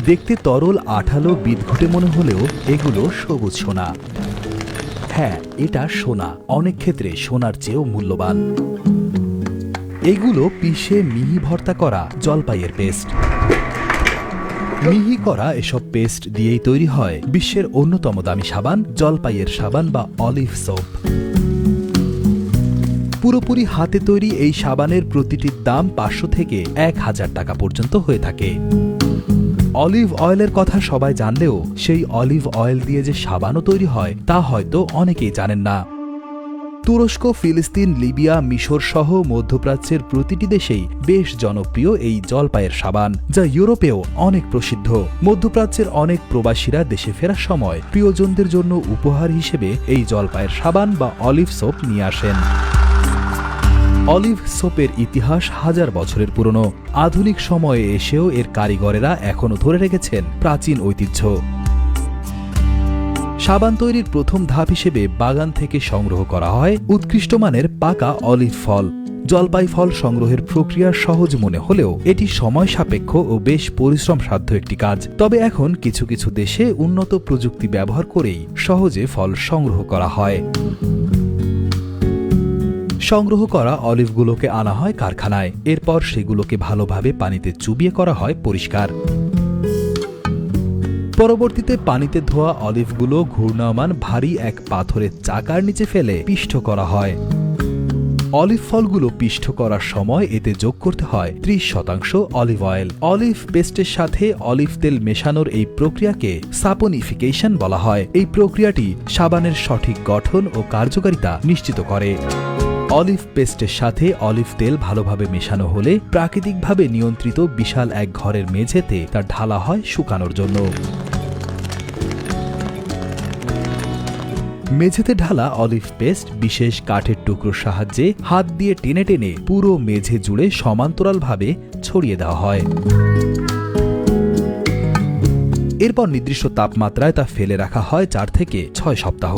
দেখতে তরল আঠালো বিদঘুটে মনে হলেও এগুলো সবুজ সোনা। হ্যাঁ, এটা সোনা, অনেক ক্ষেত্রে সোনার চেয়েও মূল্যবান। এগুলো পিষে মিহি ভর্তা করা জলপাইয়ের পেস্ট। মিহি করা এসব পেস্ট দিয়েই তৈরি হয় বিশ্বের অন্যতম দামি সাবান, জলপাইয়ের সাবান বা অলিভ সোপ। পুরোপুরি হাতে তৈরি এই সাবানের প্রতিটির দাম 500 থেকে 1000 টাকা পর্যন্ত হয়ে থাকে। অলিভ অয়েলের কথা সবাই জানলেও সেই অলিভ অয়েল দিয়ে যে সাবানও তৈরি হয় তা হয়তো অনেকেই জানেন না। তুরস্ক, ফিলিস্তিন, লিবিয়া, মিশর সহ মধ্যপ্রাচ্যের প্রতিটি দেশেই বেশ জনপ্রিয় এই জলপাইয়ের সাবান, যা ইউরোপেও অনেক প্রসিদ্ধ। মধ্যপ্রাচ্যের অনেক প্রবাসীরা দেশে ফেরার সময় প্রিয়জনদের জন্য উপহার হিসেবে এই জলপাইয়ের সাবান বা অলিভ সোপ নিয়ে আসেন। অলিভ সোপের ইতিহাস হাজার বছরের পুরনো। আধুনিক সময়ে এসেও এর কারিগরেরা এখনও ধরে রেখেছেন প্রাচীন ঐতিহ্য। সাবান তৈরির প্রথম ধাপ হিসেবে বাগান থেকে সংগ্রহ করা হয় উৎকৃষ্ট মানের পাকা অলিভ ফল। জলপাই ফল সংগ্রহের প্রক্রিয়া সহজ মনে হলেও এটি সময় সাপেক্ষ ও বেশ পরিশ্রমসাধ্য একটি কাজ। তবে এখন কিছু কিছু দেশে উন্নত প্রযুক্তি ব্যবহার করেই সহজে ফল সংগ্রহ করা হয়। সংগ্রহ করা অলিভগুলোকে আনা হয় কারখানায়। এরপর সেগুলোকে ভালোভাবে পানিতে চুবিয়ে করা হয় পরিষ্কার। পরবর্তীতে পানিতে ধোয়া অলিভগুলো ঘূর্ণায়মান ভারী এক পাথরের চাকার নিচে ফেলে পিষ্ট করা হয়। অলিভ ফলগুলো পিষ্ট করার সময় এতে যোগ করতে হয় 30% অলিভ অয়েল। অলিভ পেস্টের সাথে অলিভ তেল মেশানোর এই প্রক্রিয়াকে সাপোনিফিকেশন বলা হয়। এই প্রক্রিয়াটি সাবানের সঠিক গঠন ও কার্যকারিতা নিশ্চিত করে। অলিভ পেস্টের সাথে অলিভ তেল ভালোভাবে মেশানো হলে প্রাকৃতিকভাবে নিয়ন্ত্রিত বিশাল এক ঘরের মেঝেতে তা ঢালা হয় শুকানোর জন্য। মেঝেতে ঢালা অলিভ পেস্ট বিশেষ কাঠের টুকরোর সাহায্যে হাত দিয়ে টেনে টেনে পুরো মেঝে জুড়ে সমান্তরালভাবে ছড়িয়ে দেওয়া হয়। এরপর নির্দিষ্ট তাপমাত্রায় তা ফেলে রাখা হয় 4 থেকে 6 সপ্তাহ।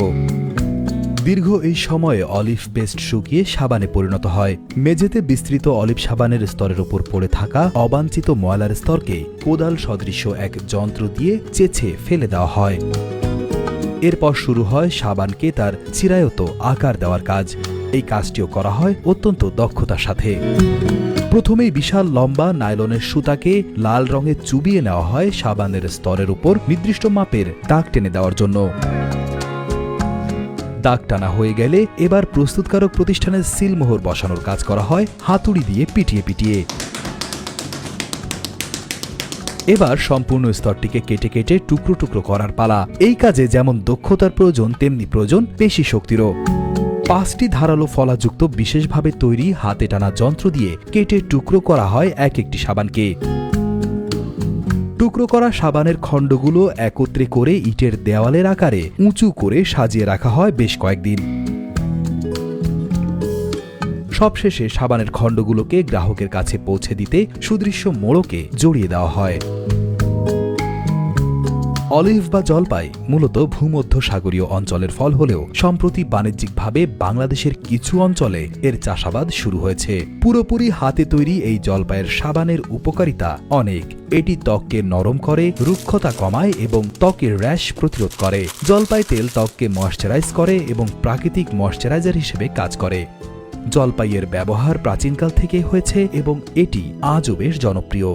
দীর্ঘ এই সময়ে অলিভ পেস্ট শুকিয়ে সাবানে পরিণত হয়। মেঝেতে বিস্তৃত অলিভ সাবানের স্তরের উপর পড়ে থাকা অবাঞ্ছিত ময়লার স্তরকে কোদাল সদৃশ্য এক যন্ত্র দিয়ে চেঁচে ফেলে দেওয়া হয়। এরপর শুরু হয় সাবানকে তার চিরায়ত আকার দেওয়ার কাজ। এই কাজটিও করা হয় অত্যন্ত দক্ষতার সাথে। প্রথমেই বিশাল লম্বা নাইলনের সুতাকে লাল রঙে চুবিয়ে নেওয়া হয় সাবানের স্তরের উপর নির্দিষ্ট মাপের দাগ টেনে দেওয়ার জন্য। দাগ টানা হয়ে গেলে এবার প্রস্তুতকারক প্রতিষ্ঠানের সিলমোহর বসানোর কাজ করা হয় হাতুড়ি দিয়ে পিটিয়ে পিটিয়ে। এবার সম্পূর্ণ স্তরটিকে কেটে কেটে টুকরো টুকরো করার পালা। এই কাজে যেমন দক্ষতার প্রয়োজন তেমনি প্রয়োজন পেশি শক্তিরও। 5টি ধারালো ফলাযুক্ত বিশেষভাবে তৈরি হাতে টানা যন্ত্র দিয়ে কেটে টুকরো করা হয় এক একটি সাবানকে। টুকরো করা সাবানের খণ্ডগুলো একত্রে করে ইটের দেওয়ালের আকারে উঁচু করে সাজিয়ে রাখা হয় বেশ কয়েকদিন। সবশেষে সাবানের খণ্ডগুলোকে গ্রাহকের কাছে পৌঁছে দিতে সুদৃশ্য মোড়কে জড়িয়ে দেওয়া হয়। অলিভ বা জলপাই মূলত ভূমধ্যসাগরীয় অঞ্চলের ফল হলেও সম্প্রতি বাণিজ্যিকভাবে বাংলাদেশের কিছু অঞ্চলে এর চাষাবাদ শুরু হয়েছে। পুরোপুরি হাতে তৈরি এই জলপাইয়ের সাবানের উপকারিতা অনেক। এটি ত্বককে নরম করে, রুক্ষতা কমায় এবং ত্বকের র্যাশ প্রতিরোধ করে। জলপাই তেল ত্বককে ময়েশ্চারাইজ করে এবং প্রাকৃতিক ময়েশ্চারাইজার হিসেবে কাজ করে। জলপাইয়ের ব্যবহার প্রাচীনকাল থেকে হয়েছে এবং এটি আজও বেশ জনপ্রিয়।